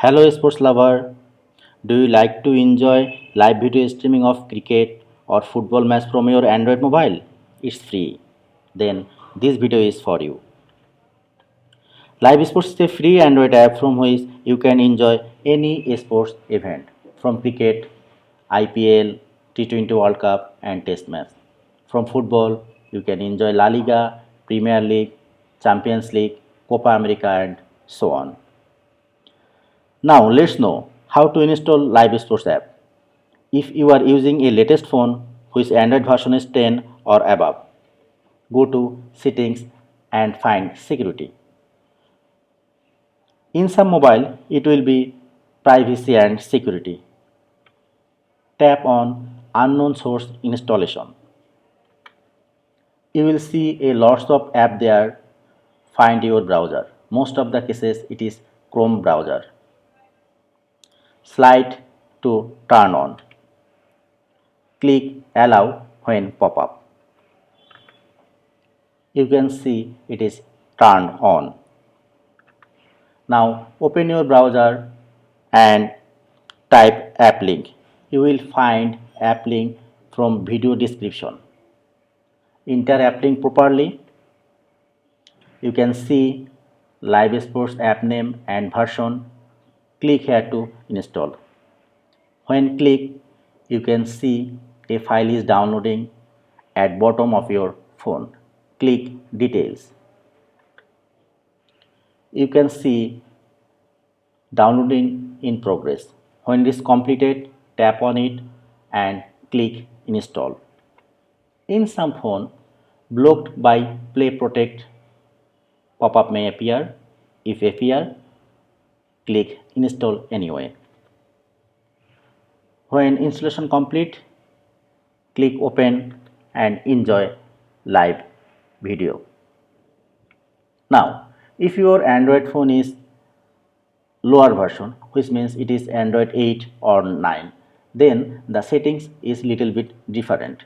Hello sports lover, do you like to enjoy live video streaming of cricket or football match from your Android mobile? It's free. Then this video is for you. Live Sports is a free Android app from which you can enjoy any sports event from cricket, IPL, T20 World Cup and Test match. From football, you can enjoy La Liga, Premier League, Champions League, Copa America and so on. Now let's know how to install Live Sports app. If you are using a latest phone whose Android version is 10 or above, go to settings and find security. In some mobile, it will be privacy and security. Tap on unknown source installation. You will see a lots of app there. Find your browser. Most of the cases it is Chrome browser. Slide to turn on. Click allow when pop up. You can see it is turned on. Now open your browser and type app link. You will find app link from video description. Enter app link properly. You can see Live Sports app name and version. Click here to install. When click, you can see a file is downloading at bottom of your phone. Click details. You can see downloading in progress. When it is completed, tap on it and click install. In some phone, blocked by Play Protect pop-up may appear. If appear, click install anyway. When installation complete, click open and enjoy live video. Now, if your Android phone is lower version, which means it is Android 8 or 9, then the settings is little bit different.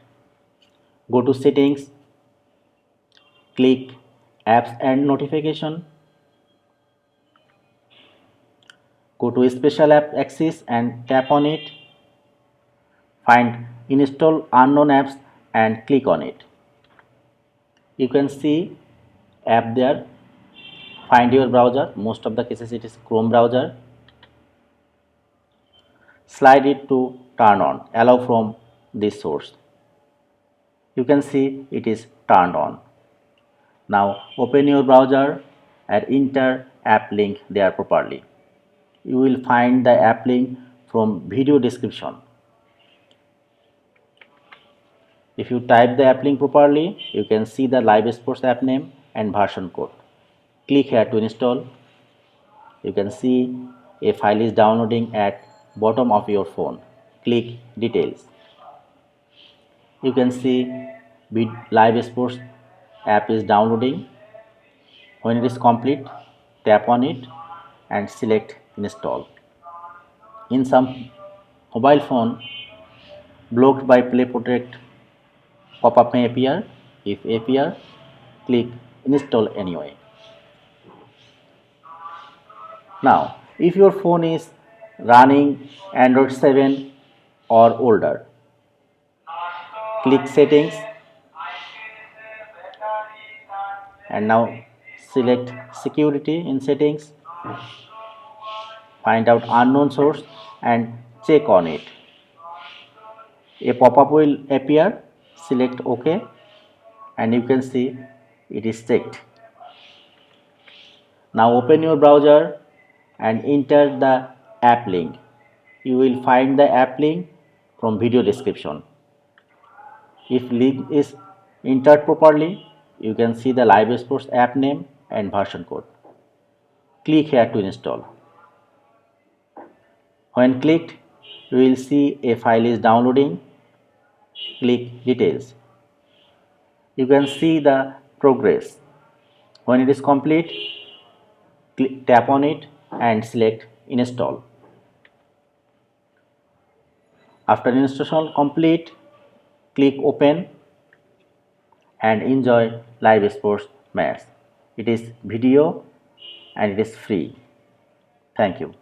Go to settings, click apps and notification, go to special app access and tap on it, find install unknown apps and click on it. You can see app there. Find your browser. Most of the cases it is Chrome browser. Slide it to turn on. Allow from this source. You can see it is turned on. Now open your browser and enter app link there properly. You will find the app link from video description. If you type the app link properly, you can see the Live Sports app name and version code. Click here to install. You can see a file is downloading at bottom of your phone. Click details. You can see Live Sports app is downloading. When it is complete, tap on it and select install. In some mobile phone, blocked by Play Protect pop-up may appear. If appear, click install anyway. Now, if your phone is running Android 7 or older, click settings and now select security in settings. Find out unknown source and check on it. A pop-up will appear. Select OK and you can see it is checked. Now open your browser and enter the app link. You will find the app link from video description. If link is entered properly, you can see the Live Sports app name and version code. Click here to install. When clicked, you will see a file is downloading. Click details. You can see the progress. When it is complete, tap on it and select install. After installation complete, click open and enjoy Live Sports match. It is video and it is free. Thank you.